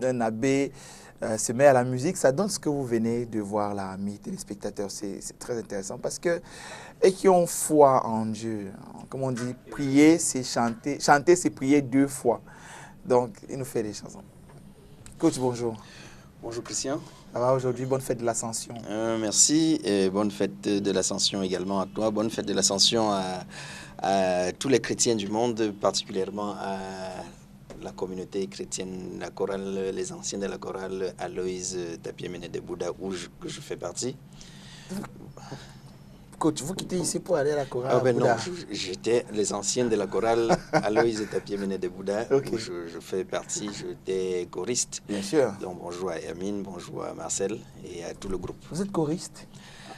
d'un abbé se met à la musique, ça donne ce que vous venez de voir là, amis téléspectateurs. C'est très intéressant parce que, et qui ont foi en Dieu, comme on dit, prier, c'est chanter. Chanter, c'est prier 2 fois. Donc, il nous fait des chansons. Coach, bonjour. Bonjour Christian. Ça va aujourd'hui? Bonne fête de l'Ascension. Merci et bonne fête de l'Ascension également à toi. Bonne fête de l'Ascension à tous les chrétiens du monde, particulièrement à la communauté chrétienne, la chorale, les anciens de la chorale Aloïse Tapiemene de Bouddha, que je fais partie. Coach, vous quittez ici pour aller à la chorale Non, j'étais les anciens de la chorale Aloïse Tapiemene de Bouddha, où je fais partie, j'étais choriste. Bien sûr. Donc bonjour à Hermine, bonjour à Marcel et à tout le groupe. Vous êtes choriste?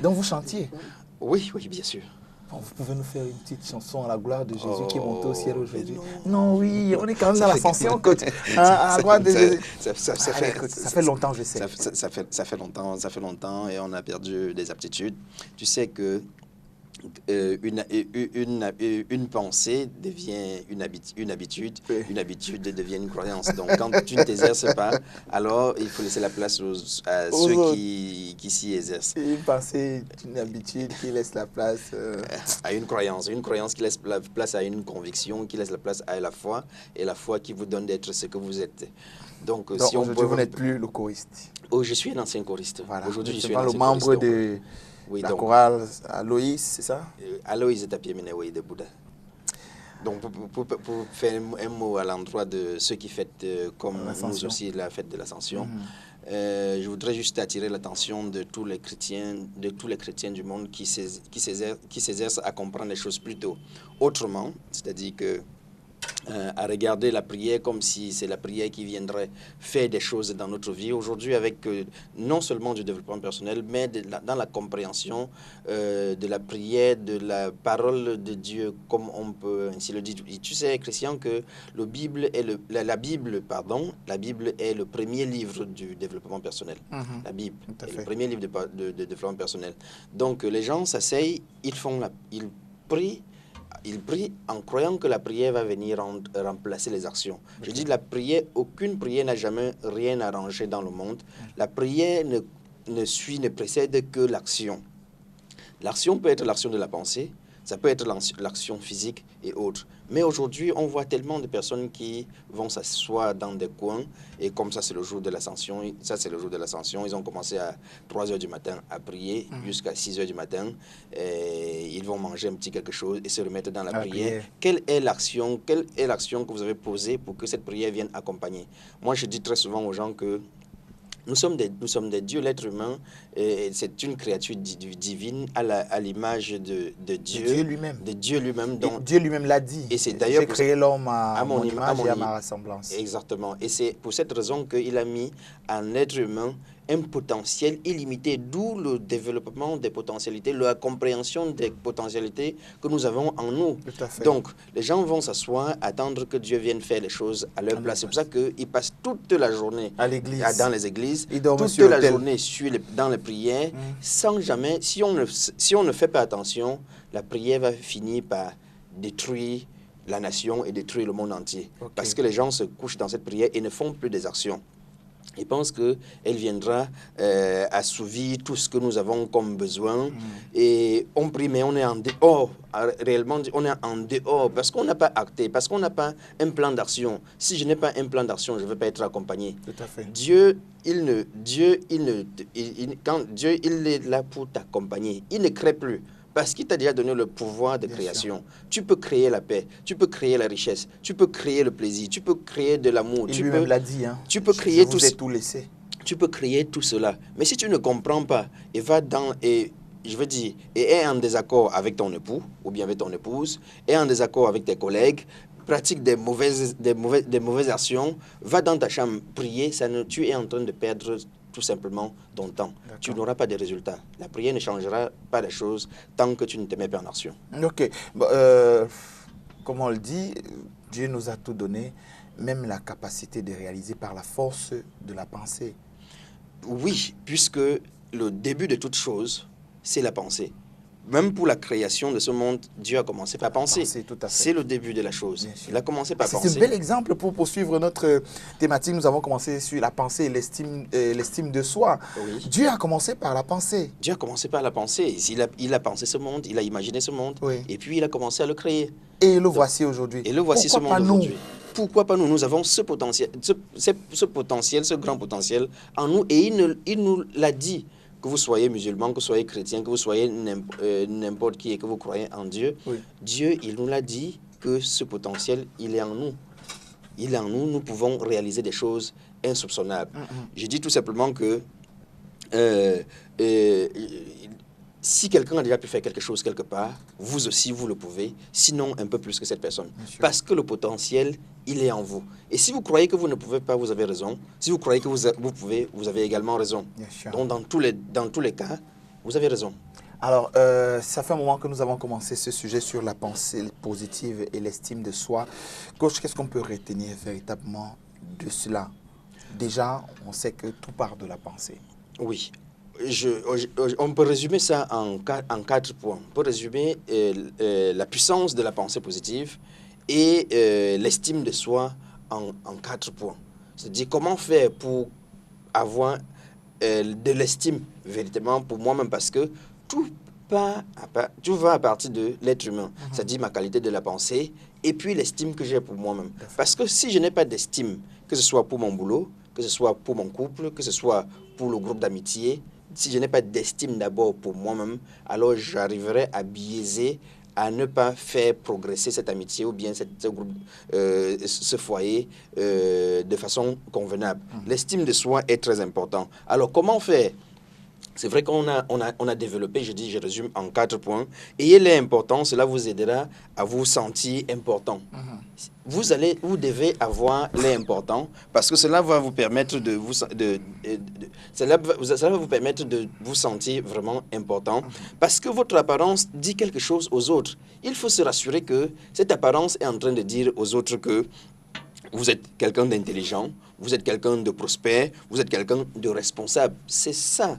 Donc vous chantiez? Oui, bien sûr. Bon, vous pouvez nous faire une petite chanson à la gloire de Jésus qui est monté au ciel aujourd'hui? Non, oui, on est quand même dans l'ascension, coach. À la gloire de Jésus. Ça fait longtemps, je sais. Ça fait longtemps et on a perdu des aptitudes. Tu sais que une pensée devient une habitude, oui. Une habitude devient une croyance. Donc, quand tu ne t'exerces pas, alors il faut laisser la place à ceux qui s'y exercent. Une pensée, une habitude qui laisse la place à une croyance qui laisse la place à une conviction, qui laisse la place à la foi, et la foi qui vous donne d'être ce que vous êtes. Donc si aujourd'hui, vous n'êtes plus le choriste. Oh, je suis un ancien choriste. Voilà. Aujourd'hui, je suis le membre de la chorale Aloïs, c'est ça? Aloïse Tapiemene, oui, de Bouddha. Donc, pour faire un mot à l'endroit de ceux qui fêtent comme nous aussi la fête de l'Ascension, je voudrais juste attirer l'attention de tous les chrétiens du monde qui s'exercent à comprendre les choses plutôt autrement, c'est-à-dire que à regarder la prière comme si c'est la prière qui viendrait faire des choses dans notre vie. Aujourd'hui, avec non seulement du développement personnel, mais dans la compréhension de la prière, de la parole de Dieu, comme on peut ainsi le dire. Tu sais, Christian, que la Bible est le premier livre du développement personnel. La Bible est le premier livre de développement personnel. Donc, les gens s'asseyent, ils prient. Ils prient en croyant que la prière va venir remplacer les actions. Je dis la prière, aucune prière n'a jamais rien arrangé dans le monde. La prière ne précède que l'action. L'action peut être l'action de la pensée, ça peut être l'action physique et autres. Mais aujourd'hui, on voit tellement de personnes qui vont s'asseoir dans des coins, et comme ça, c'est le jour de l'Ascension. Ils ont commencé à 3 h du matin à prier jusqu'à 6 h du matin. Et ils vont manger un petit quelque chose et se remettre dans la prière. Quelle est l'action que vous avez posée pour que cette prière vienne accompagner? Moi, je dis très souvent aux gens que nous sommes des dieux, l'être humain, c'est une créature divine à l'image de Dieu. De Dieu lui-même. Dieu lui-même l'a dit. Et c'est d'ailleurs j'ai créé l'homme à mon image et à ma ressemblance. Exactement. Et c'est pour cette raison qu'il a mis en être humain un potentiel illimité, d'où le développement des potentialités, la compréhension des potentialités que nous avons en nous. Tout à fait. Donc, les gens vont s'asseoir, attendre que Dieu vienne faire les choses à leur place. C'est pour ça qu'ils passent toute la journée à l'église, dans les églises, toute la journée dans les prières, sans jamais, si on ne fait pas attention, la prière va finir par détruire la nation et détruire le monde entier. Parce que les gens se couchent dans cette prière et ne font plus des actions. Ils pensent qu'elle viendra assouvir tout ce que nous avons comme besoin. Et on prie, mais on est en dehors. Réellement, on est en dehors parce qu'on n'a pas acté, parce qu'on n'a pas un plan d'action. Si je n'ai pas un plan d'action, je ne vais pas être accompagné. Tout à fait. Dieu, quand Dieu, il est là pour t'accompagner. Il ne crée plus. Parce qu'il t'a déjà donné le pouvoir de création. Tu peux créer la paix, tu peux créer la richesse, tu peux créer le plaisir, tu peux créer de l'amour. Il lui-même l'a dit. Tu peux créer tout laissé. Tu peux créer tout cela. Mais si tu ne comprends pas et est en désaccord avec ton époux ou bien avec ton épouse, est en désaccord avec tes collègues, pratique des mauvaises actions, va dans ta chambre prier, tu es en train de perdre tout simplement ton temps. Tu n'auras pas de résultats. La prière ne changera pas les choses tant que tu ne te mets pas en action. Ok. Comme on le dit, Dieu nous a tout donné, même la capacité de réaliser par la force de la pensée. Oui, puisque le début de toute chose, c'est la pensée. même pour la création de ce monde, Dieu a commencé par penser. C'est le début de la chose. Il a commencé par penser. C'est un bel exemple pour poursuivre notre thématique. Nous avons commencé sur la pensée et l'estime de soi. Oui. Dieu a commencé par la pensée. Dieu a commencé par la pensée. Il a pensé ce monde, il a imaginé ce monde, oui. et puis il a commencé à le créer. Et le voici aujourd'hui. Et le voici ce monde aujourd'hui. Pourquoi pas nous? Nous avons ce potentiel, ce grand potentiel en nous, et il nous l'a dit. Que vous soyez musulman, que vous soyez chrétien, que vous soyez n'importe qui et que vous croyez en Dieu, oui. Dieu, il nous l'a dit que ce potentiel, il est en nous. Il est en nous, nous pouvons réaliser des choses insoupçonnables. Je dis tout simplement que si quelqu'un a déjà pu faire quelque chose quelque part, vous aussi, vous le pouvez, sinon un peu plus que cette personne. Parce que le potentiel, il est en vous. Et si vous croyez que vous ne pouvez pas, vous avez raison. Si vous croyez que vous pouvez, vous avez également raison. Donc, dans tous les cas, vous avez raison. Alors, ça fait un moment que nous avons commencé ce sujet sur la pensée positive et l'estime de soi. Coach, qu'est-ce qu'on peut retenir véritablement de cela? Déjà, on sait que tout part de la pensée. Oui. On peut résumer ça en 4 points. On peut résumer la puissance de la pensée positive et l'estime de soi en 4 points. C'est-à-dire comment faire pour avoir de l'estime véritablement pour moi-même, parce que tout va à partir de l'être humain. C'est-à-dire ma qualité de la pensée et puis l'estime que j'ai pour moi-même. Parce que si je n'ai pas d'estime, que ce soit pour mon boulot, que ce soit pour mon couple, que ce soit pour le groupe d'amitié, si je n'ai pas d'estime d'abord pour moi-même, alors j'arriverai à biaiser, à ne pas faire progresser cette amitié ou bien ce foyer de façon convenable. L'estime de soi est très important. Alors, comment faire? C'est vrai qu'on a développé, je résume en 4 points. Ayez l'important, cela vous aidera à vous sentir important. Vous devez avoir l'important parce que cela va vous permettre cela va vous permettre de vous sentir vraiment important, parce que votre apparence dit quelque chose aux autres. Il faut se rassurer que cette apparence est en train de dire aux autres que vous êtes quelqu'un d'intelligent, vous êtes quelqu'un de prospère, vous êtes quelqu'un de responsable. C'est ça.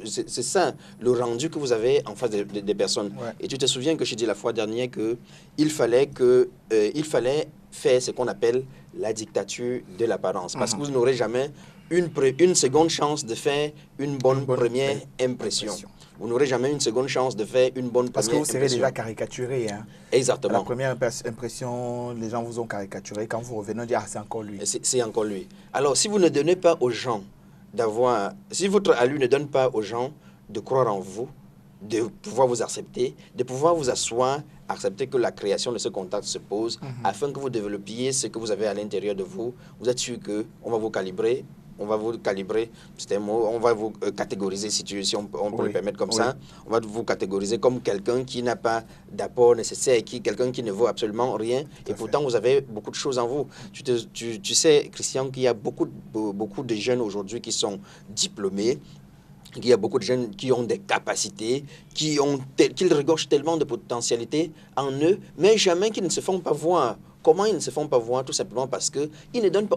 C'est ça le rendu que vous avez en face des personnes. Ouais. Et tu te souviens que je dis la fois dernière qu'il fallait faire ce qu'on appelle la dictature de l'apparence. Parce que vous n'aurez jamais une seconde chance de faire une bonne première impression. Vous n'aurez jamais une seconde chance de faire une bonne Parce première impression. Parce que vous serez déjà caricaturé. Hein. Exactement. La première impression, les gens vous ont caricaturé. Quand vous revenez, on dit « Ah, c'est encore lui ». C'est encore lui. Alors, si vous ne donnez pas aux gens si votre allure ne donne pas aux gens de croire en vous, de pouvoir vous accepter, de pouvoir vous asseoir, accepter que la création de ce contact se pose, afin que vous développiez ce que vous avez à l'intérieur de vous, vous êtes sûr qu'on va vous calibrer. On va vous calibrer, c'est un mot, on va vous catégoriser, si on peut le permettre comme ça. On va vous catégoriser comme quelqu'un qui n'a pas d'apport nécessaire, quelqu'un qui ne vaut absolument rien. Et pourtant, vous avez beaucoup de choses en vous. Tu sais, Christian, qu'il y a beaucoup de jeunes aujourd'hui qui sont diplômés. Il y a beaucoup de jeunes qui ont des capacités, qu'ils regorgent tellement de potentialités en eux, mais jamais qu'ils ne se font pas voir. Comment ils ne se font pas voir? Tout simplement parce que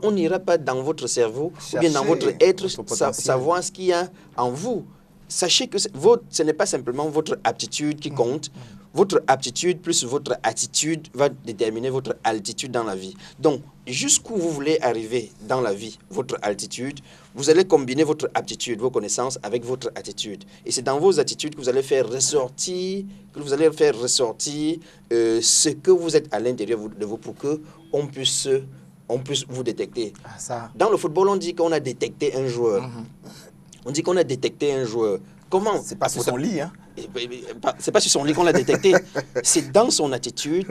on n'ira pas dans votre cerveau ou bien dans votre être savoir ce qu'il y a en vous. Sachez que ce n'est pas simplement votre aptitude qui compte. Votre aptitude plus votre attitude va déterminer votre altitude dans la vie. Donc, jusqu'où vous voulez arriver dans la vie, votre altitude, vous allez combiner votre aptitude, vos connaissances avec votre attitude. Et c'est dans vos attitudes que vous allez faire ressortir, ce que vous êtes à l'intérieur de vous pour qu'on puisse vous détecter. Dans le football, on dit qu'on a détecté un joueur. On dit qu'on a détecté un joueur. Comment? C'est pas sur son lit, hein? C'est pas sur son lit qu'on l'a détecté. C'est dans son attitude.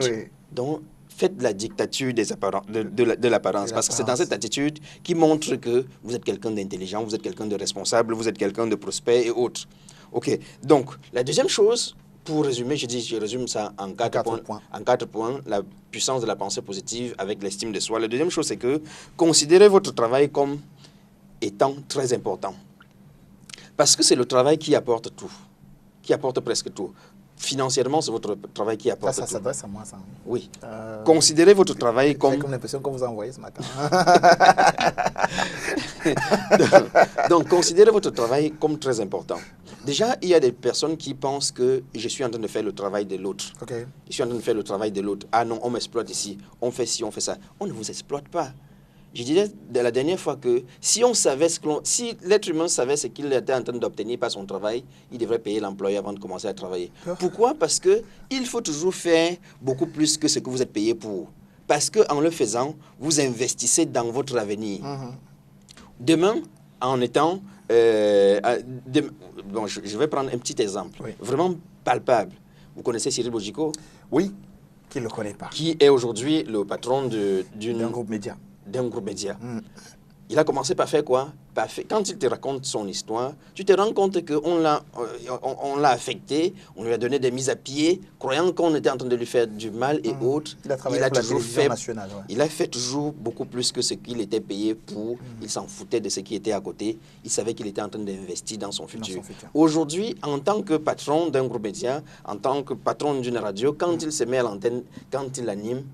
Donc, faites la dictature de l'apparence. Parce que c'est dans cette attitude qui montre que vous êtes quelqu'un d'intelligent, vous êtes quelqu'un de responsable, vous êtes quelqu'un de prospère et autres. OK. Donc, la deuxième chose, pour résumer, je résume ça en 4 points. En 4 points, la puissance de la pensée positive avec l'estime de soi. La deuxième chose, c'est que considérez votre travail comme étant très important. Parce que c'est le travail qui apporte tout, qui apporte presque tout. Financièrement, c'est votre travail qui apporte tout. Ça s'adresse à moi, ça. Oui. Considérez votre travail comme... J'ai comme l'impression qu'on vous a envoyé ce matin. donc, considérez votre travail comme très important. Déjà, il y a des personnes qui pensent que je suis en train de faire le travail de l'autre. Okay. Je suis en train de faire le travail de l'autre. Ah non, on m'exploite ici, on fait ci, on fait ça. On ne vous exploite pas. Je disais de la dernière fois que si on savait si l'être humain savait ce qu'il était en train d'obtenir par son travail, il devrait payer l'employé avant de commencer à travailler. Pourquoi? Parce que il faut toujours faire beaucoup plus que ce que vous êtes payé pour. Parce qu'en le faisant, vous investissez dans votre avenir. Demain, en étant... bon, je vais prendre un petit exemple, vraiment palpable. Vous connaissez Cyril Bojiko? Oui, qui ne le connaît pas. Qui est aujourd'hui le patron d'un groupe média. D'un groupe média. Il a commencé par faire quoi? Quand il te raconte son histoire, tu te rends compte qu'on l'a affecté, on lui a donné des mises à pied, croyant qu'on était en train de lui faire du mal et autres. Il a travaillé pour la télévision nationale. Il a fait toujours beaucoup plus que ce qu'il était payé pour. Il s'en foutait de ce qui était à côté. Il savait qu'il était en train d'investir dans son futur. Aujourd'hui, en tant que patron d'un groupe média, en tant que patron d'une radio, quand il se met à l'antenne, quand il anime,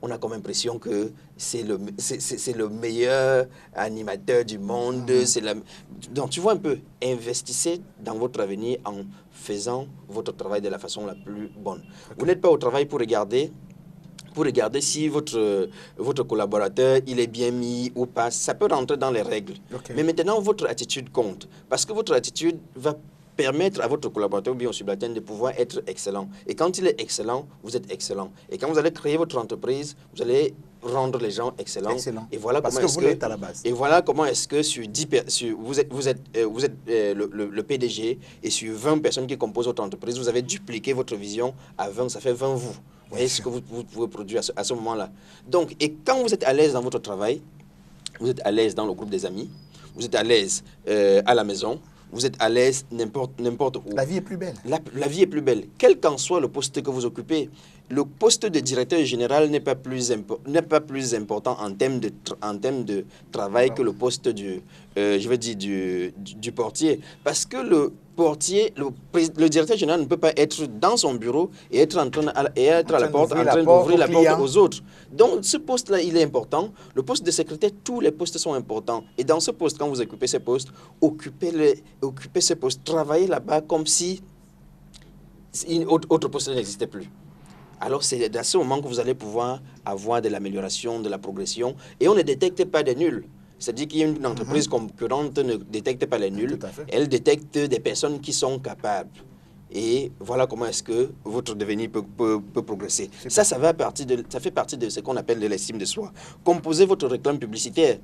on a comme impression que c'est le meilleur animateur du monde. Donc, tu vois un peu, investissez dans votre avenir en faisant votre travail de la façon la plus bonne. Vous n'êtes pas au travail pour regarder si votre collaborateur il est bien mis ou pas. Ça peut rentrer dans les règles. Mais maintenant, votre attitude compte. Parce que votre attitude va permettre à votre collaborateur ou bien au subalterne de pouvoir être excellent. Et quand il est excellent, vous êtes excellent. Et quand vous allez créer votre entreprise, vous allez rendre les gens excellents. Et voilà parce que vous l'êtes à la base. Et voilà comment est-ce que vous êtes le PDG et sur 20 personnes qui composent votre entreprise, vous avez dupliqué votre vision à 20, ça fait 20 vous. Vous voyez ce que vous pouvez produire à ce moment-là. Donc, et quand vous êtes à l'aise dans votre travail, vous êtes à l'aise dans le groupe des amis, vous êtes à l'aise à la maison, vous êtes à l'aise n'importe où. La vie est plus belle. La vie est plus belle. Quel qu'en soit le poste que vous occupez, le poste de directeur général n'est pas plus important en termes de travail que le poste du portier. Parce que le portier, le directeur général ne peut pas être dans son bureau et être à la porte en train d'ouvrir la porte aux autres. Donc, ce poste-là, il est important. Le poste de secrétaire, tous les postes sont importants. Et dans ce poste, quand vous occupez ce poste, occupez ce poste, travaillez là-bas comme si autre poste n'existait plus. Alors, c'est à ce moment que vous allez pouvoir avoir de l'amélioration, de la progression. Et on ne détecte pas des nuls. C'est-à-dire qu'une entreprise concurrente ne détecte pas les nuls. Elle détecte des personnes qui sont capables. Et voilà comment est-ce que votre devenir peut progresser. Ça fait partie de ce qu'on appelle de l'estime de soi. Composez votre réclame publicitaire.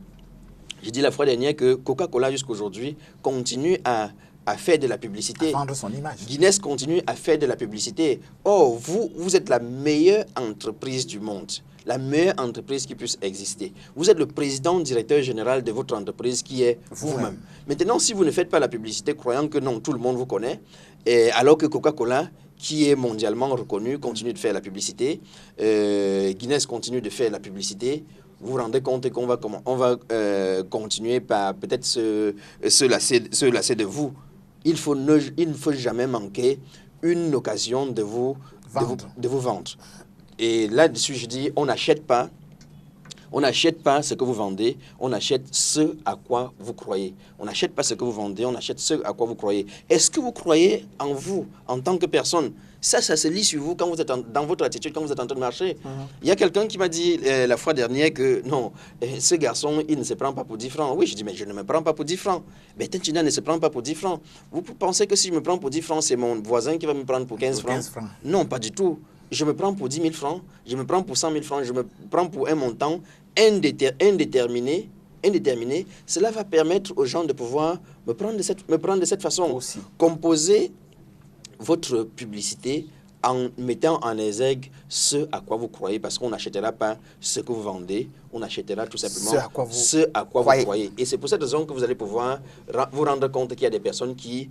J'ai dit la fois dernière que Coca-Cola, jusqu'à aujourd'hui, continue à faire de la publicité. À vendre son image. Guinness continue à faire de la publicité. Oh, vous êtes la meilleure entreprise du monde. La meilleure entreprise qui puisse exister. Vous êtes le président, directeur général de votre entreprise qui est vous-même. Maintenant, si vous ne faites pas la publicité, croyant que non, tout le monde vous connaît, alors que Coca-Cola, qui est mondialement reconnu, continue de faire la publicité, Guinness continue de faire la publicité, vous vous rendez compte qu'on va continuer par peut-être se lasser de vous. Il ne faut jamais manquer une occasion de vous vendre. Et là-dessus, je dis, on n'achète pas ce que vous vendez, on achète ce à quoi vous croyez. On n'achète pas ce que vous vendez, on achète ce à quoi vous croyez. Est-ce que vous croyez en vous, en tant que personne? Ça se lit sur vous quand vous êtes dans votre attitude, quand vous êtes en train de marcher. Il y a quelqu'un qui m'a dit la fois dernière que non, ce garçon, il ne se prend pas pour 10 francs. Oui, je dis, mais je ne me prends pas pour 10 francs. Mais Tintina ne se prend pas pour 10 francs. Vous pensez que si je me prends pour 10 francs, c'est mon voisin qui va me prendre pour 15 francs? Non, pas du tout. Je me prends pour 10 000 francs, je me prends pour 100 000 francs, je me prends pour un montant indéterminé. Cela va permettre aux gens de pouvoir me prendre de cette façon. Aussi. Composez votre publicité en mettant en exergue ce à quoi vous croyez, parce qu'on n'achètera pas ce que vous vendez, on achètera tout simplement ce à quoi vous croyez. Et c'est pour cette raison que vous allez pouvoir vous rendre compte qu'il y a des personnes qui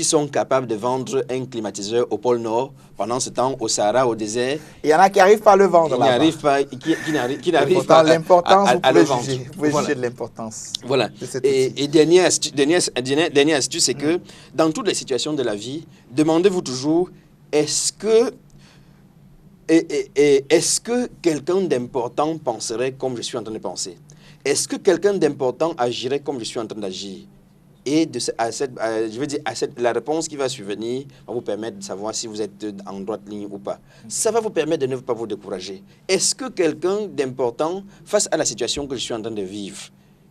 sont capables de vendre un climatiseur au pôle Nord pendant ce temps au Sahara, au désert. Il y en a qui n'arrivent pas à le vendre. Qui n'arrivent pas à le vendre. Vous pouvez juger de l'importance. Voilà. Et dernière astuce, c'est que dans toutes les situations de la vie, demandez-vous toujours, est-ce que quelqu'un d'important penserait comme je suis en train de penser? Est-ce que quelqu'un d'important agirait comme je suis en train d'agir? Et je veux dire, la réponse qui va survenir va vous permettre de savoir si vous êtes en droite ligne ou pas. Ça va vous permettre de ne pas vous décourager. Est-ce que quelqu'un d'important, face à la situation que je suis en train de vivre,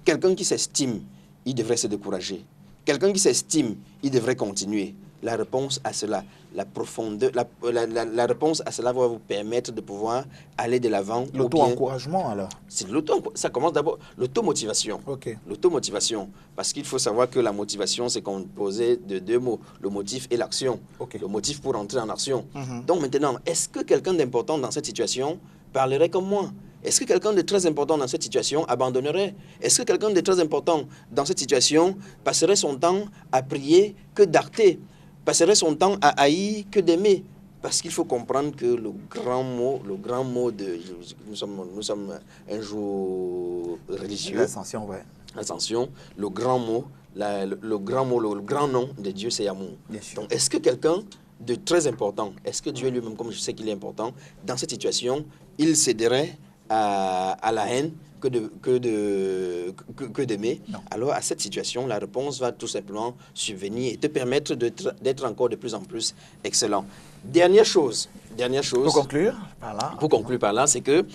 quelqu'un qui s'estime, il devrait se décourager? Quelqu'un qui s'estime, il devrait continuer? La réponse à cela, la réponse à cela va vous permettre de pouvoir aller de l'avant. L'auto-encouragement alors? Ça commence d'abord, l'automotivation. Okay. L'automotivation, parce qu'il faut savoir que la motivation, c'est composé de deux mots, le motif et l'action. Okay. Le motif pour entrer en action. Donc maintenant, est-ce que quelqu'un d'important dans cette situation parlerait comme moi? Est-ce que quelqu'un de très important dans cette situation abandonnerait? Est-ce que quelqu'un de très important dans cette situation passerait son temps à prier que d'arter? Passerait son temps à haïr que d'aimer? Parce qu'il faut comprendre que le grand mot de... Nous sommes un jour religieux. L'ascension, ouais. L'ascension, le grand mot, le grand nom de Dieu, c'est amour. Bien sûr. Donc, est-ce que quelqu'un de très important, est-ce que Dieu lui-même, comme je sais qu'il est important, dans cette situation, il céderait à la haine que d'aimer? Alors, à cette situation, la réponse va tout simplement subvenir et te permettre d'être encore de plus en plus excellent. Dernière chose. Pour conclure par là, c'est que,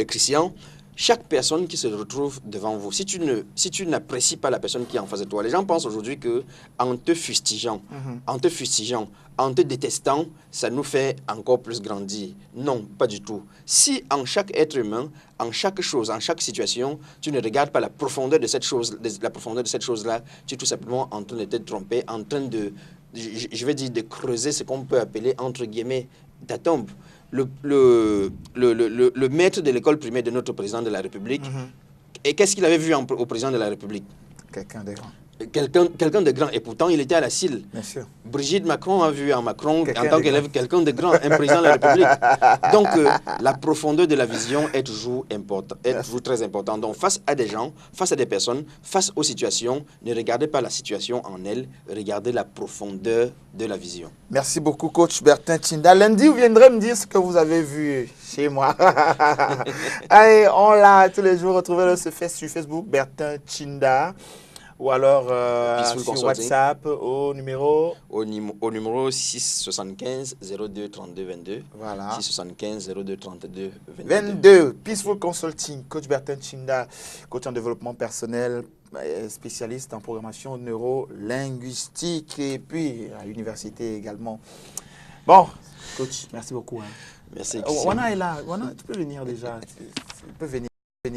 Christian, chaque personne qui se retrouve devant vous, si tu n'apprécies pas la personne qui est en face de toi, les gens pensent aujourd'hui qu'en te fustigeant, en te détestant, ça nous fait encore plus grandir. Non, pas du tout. Si en chaque être humain, en chaque chose, en chaque situation, tu ne regardes pas la profondeur de cette chose-là, tu es tout simplement en train de te tromper, en train de, je vais dire, de creuser ce qu'on peut appeler, entre guillemets, ta tombe. Le maître de l'école primaire de notre président de la République, et qu'est-ce qu'il avait vu au président de la République? Quelqu'un de grand. Quelqu'un de grand, et pourtant il était à la CIL. Bien sûr. Brigitte Macron a vu en Macron, en tant qu'élève, quelqu'un de grand, un président de la République. Donc la profondeur de la vision est toujours très importante. Donc face à des gens, face à des personnes, face aux situations, ne regardez pas la situation en elle, regardez la profondeur de la vision. Merci beaucoup, coach Bertin Tchinda. Lundi, vous viendrez me dire ce que vous avez vu chez moi. Allez, on l'a tous les jours. Retrouvez-le sur Facebook, Bertin Tchinda. Ou alors sur WhatsApp au numéro 675 02 32 22. Voilà. 675 02 32 22. Peaceful Consulting, coach Bertin Tchinda, coach en développement personnel, spécialiste en programmation neuro-linguistique et puis à l'université également. Bon, coach, merci beaucoup. Merci. Wana est là. Wana, tu peux venir déjà. Tu peux venir.